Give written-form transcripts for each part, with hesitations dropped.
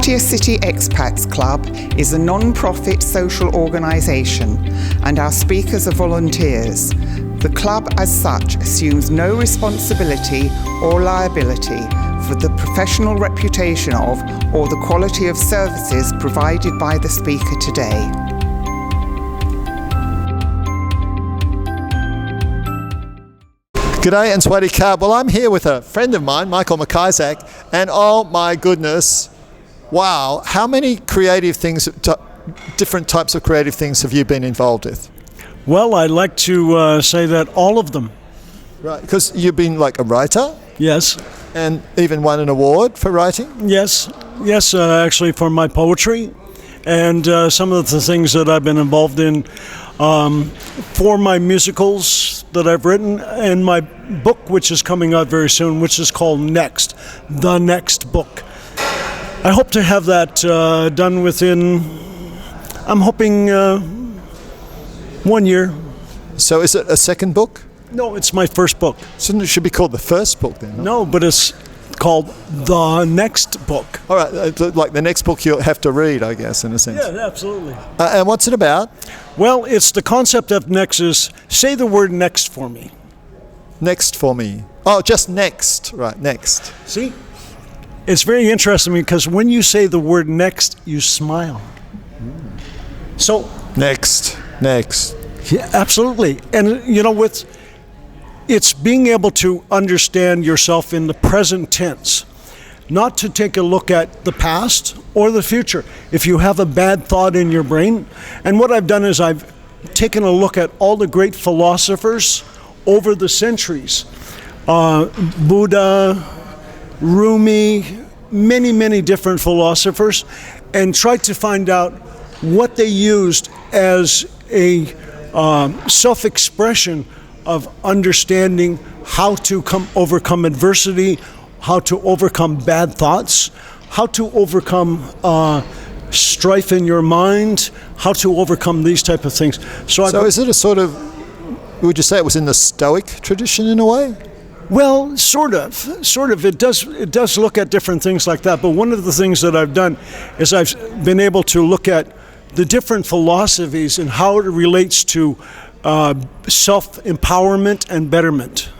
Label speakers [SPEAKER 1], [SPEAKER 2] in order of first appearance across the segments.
[SPEAKER 1] Victoria City Expats Club is a non-profit social organisation and our speakers are volunteers. The club as such assumes no responsibility or liability for the professional reputation of or the quality of services provided by the speaker today.
[SPEAKER 2] G'day and Swaddy Ka. Well, I'm here with a friend of mine, McIsaac, and oh my goodness, wow, how many creative things, different types of creative things have you been involved with?
[SPEAKER 3] Well, I'd like to say that all of them.
[SPEAKER 2] Right, because you've been like a writer?
[SPEAKER 3] Yes.
[SPEAKER 2] And even won an award for writing?
[SPEAKER 3] Yes, actually for my poetry and some of the things that I've been involved in for my musicals that I've written and my book, which is coming out very soon, which is called Next, the Next Book. I hope to have that done within, I'm hoping, 1 year.
[SPEAKER 2] So is it a second book?
[SPEAKER 3] No, it's my first book.
[SPEAKER 2] So it should be called the first book then?
[SPEAKER 3] No, but it's called The Next Book.
[SPEAKER 2] All right, like the next book you'll have to read, I guess, in a sense.
[SPEAKER 3] Yeah, absolutely.
[SPEAKER 2] And what's it about?
[SPEAKER 3] Well, it's the concept of next is, say the word next for me.
[SPEAKER 2] Next for me. Oh, just next. Right, next.
[SPEAKER 3] See? It's very interesting because when you say the word next, you smile. So
[SPEAKER 2] Next.
[SPEAKER 3] yeah, absolutely. And you know, it's being able to understand yourself in the present tense, not to take a look at the past or the future. If you have a bad thought in your brain, and what I've done is I've taken a look at all the great philosophers over the centuries, Buddha, Rumi, many different philosophers, and tried to find out what they used as a self-expression of understanding how to overcome adversity, how to overcome bad thoughts, how to overcome strife in your mind, how to overcome these type of things. So
[SPEAKER 2] is it a sort of, would you say it was in the Stoic tradition in a way?
[SPEAKER 3] Well, sort of. It does look at different things like that. But one of the things that I've done is I've been able to look at the different philosophies and how it relates to self-empowerment and betterment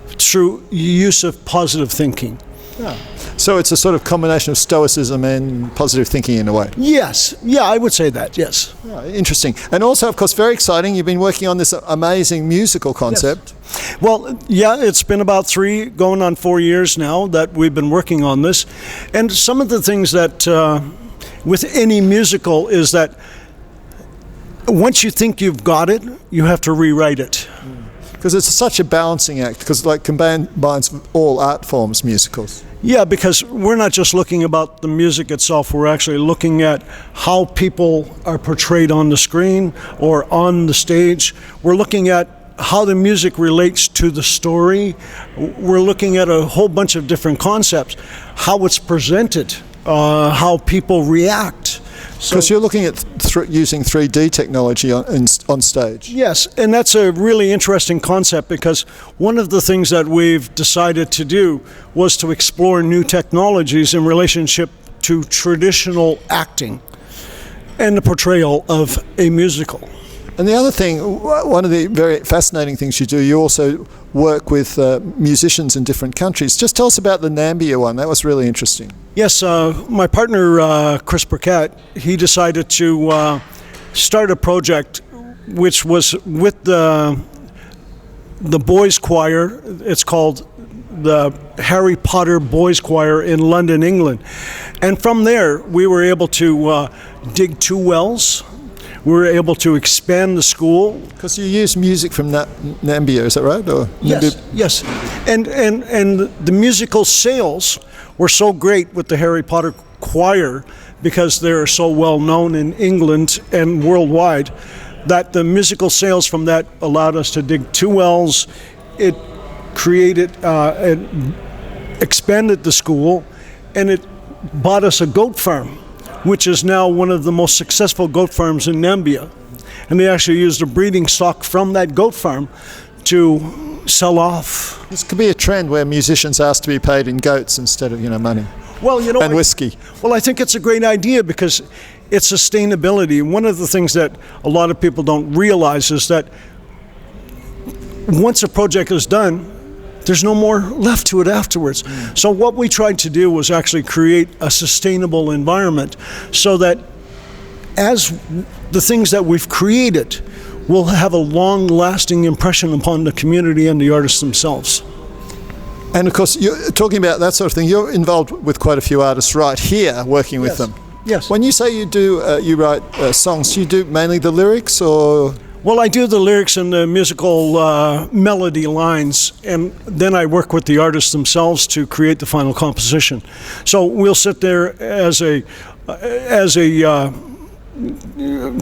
[SPEAKER 3] through use of positive thinking.
[SPEAKER 2] Yeah. So it's a sort of combination of Stoicism and positive thinking in a way.
[SPEAKER 3] Yes. Yeah, I would say that, yes.
[SPEAKER 2] Oh, interesting. And also, of course, very exciting, you've been working on this amazing musical concept.
[SPEAKER 3] Yes. Well, yeah, it's been about 3 going on 4 years now that we've been working on this. And some of the things that with any musical is that once you think you've got it, you have to rewrite it.
[SPEAKER 2] Because it's such a balancing act, because like combines all art forms, musicals.
[SPEAKER 3] Yeah, because we're not just looking about the music itself, we're actually looking at how people are portrayed on the screen or on the stage. We're looking at how the music relates to the story. We're looking at a whole bunch of different concepts, how it's presented, how people react.
[SPEAKER 2] Because you're looking at using 3D technology on stage.
[SPEAKER 3] Yes, and that's a really interesting concept because one of the things that we've decided to do was to explore new technologies in relationship to traditional acting and the portrayal of a musical.
[SPEAKER 2] And the other thing, one of the very fascinating things you do, you also work with musicians in different countries. Just tell us about the Nambia one. That was really interesting.
[SPEAKER 3] Yes, my partner, Chris Burkett, he decided to start a project which was with the boys choir. It's called the Harry Potter Boys Choir in London, England. And from there, we were able to dig 2 wells. We were able to expand the school.
[SPEAKER 2] Because you use music from Nambia, is that right? Or
[SPEAKER 3] yes. And the musical sales were so great with the Harry Potter choir because they're so well known in England and worldwide that the musical sales from that allowed us to dig 2 wells. It created and expanded the school, and it bought us a goat farm, which is now one of the most successful goat farms in Nambia. And they actually used a breeding stock from that goat farm to sell off.
[SPEAKER 2] This could be a trend where musicians ask to be paid in goats instead of, money.
[SPEAKER 3] Well,
[SPEAKER 2] and whiskey.
[SPEAKER 3] Well, I think it's a great idea because it's sustainability. One of the things that a lot of people don't realize is that once a project is done, there's no more left to it afterwards. So what we tried to do was actually create a sustainable environment so that as the things that we've created will have a long-lasting impression upon the community and the artists themselves.
[SPEAKER 2] And of course, you're talking about that sort of thing. You're involved with quite a few artists right here, working with them.
[SPEAKER 3] Yes.
[SPEAKER 2] When you say you write songs, do you do mainly the lyrics, or?
[SPEAKER 3] Well, I do the lyrics and the musical melody lines, and then I work with the artists themselves to create the final composition. So we'll sit there as a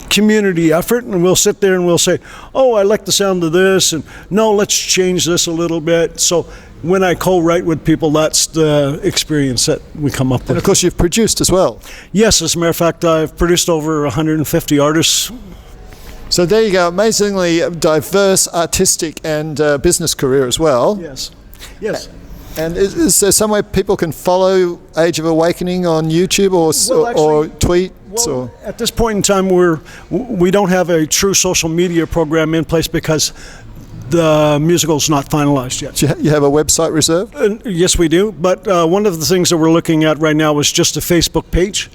[SPEAKER 3] community effort, and we'll sit there and we'll say, oh, I like the sound of this, and no, let's change this a little bit. So when I co-write with people, that's the experience that we come up with.
[SPEAKER 2] And of course you've produced as well.
[SPEAKER 3] Yes, as a matter of fact, I've produced over 150 artists.
[SPEAKER 2] So there you go, amazingly diverse artistic and business career as well.
[SPEAKER 3] Yes, yes.
[SPEAKER 2] And is there some way people can follow Age of Awakening on YouTube or tweets?
[SPEAKER 3] Well, at this point in time, we don't have a true social media program in place because the musical's not finalized yet.
[SPEAKER 2] Do you have a website reserved?
[SPEAKER 3] Yes, we do. But one of the things that we're looking at right now is just a Facebook page.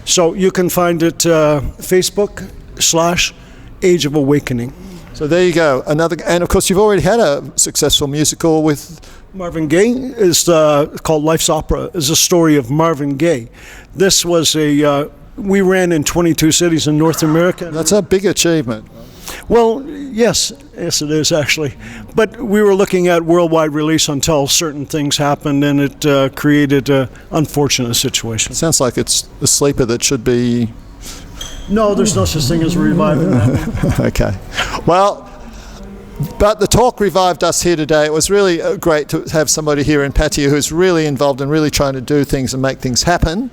[SPEAKER 3] So you can find it Facebook/Age of Awakening.
[SPEAKER 2] So there you go. And of course, you've already had a successful musical with
[SPEAKER 3] Marvin Gaye. Is called Life's Opera. Is a story of Marvin Gaye. This was we ran in 22 cities in North America.
[SPEAKER 2] That's a big achievement.
[SPEAKER 3] Well, yes it is actually. But we were looking at worldwide release until certain things happened, and it created an unfortunate situation.
[SPEAKER 2] It sounds like it's a sleeper that should be.
[SPEAKER 3] No, there's no such thing as reviving that.
[SPEAKER 2] Okay. Well, but the talk revived us here today. It was really great to have somebody here in Pattaya who's really involved and really trying to do things and make things happen.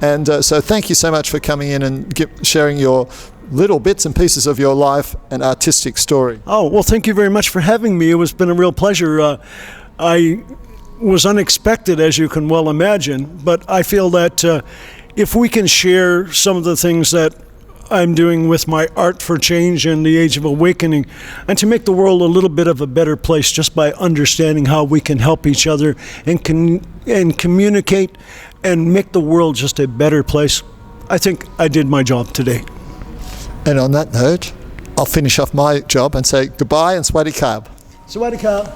[SPEAKER 2] And so thank you so much for coming in and sharing your little bits and pieces of your life and artistic story.
[SPEAKER 3] Oh, well, thank you very much for having me. It has been a real pleasure. I was unexpected, as you can well imagine, but I feel that if we can share some of the things that I'm doing with my Art for Change and the Age of Awakening, and to make the world a little bit of a better place just by understanding how we can help each other and communicate and make the world just a better place, I think I did my job today.
[SPEAKER 2] And on that note, I'll finish off my job and say goodbye and swaddy kab.
[SPEAKER 3] Sawasdee Ka.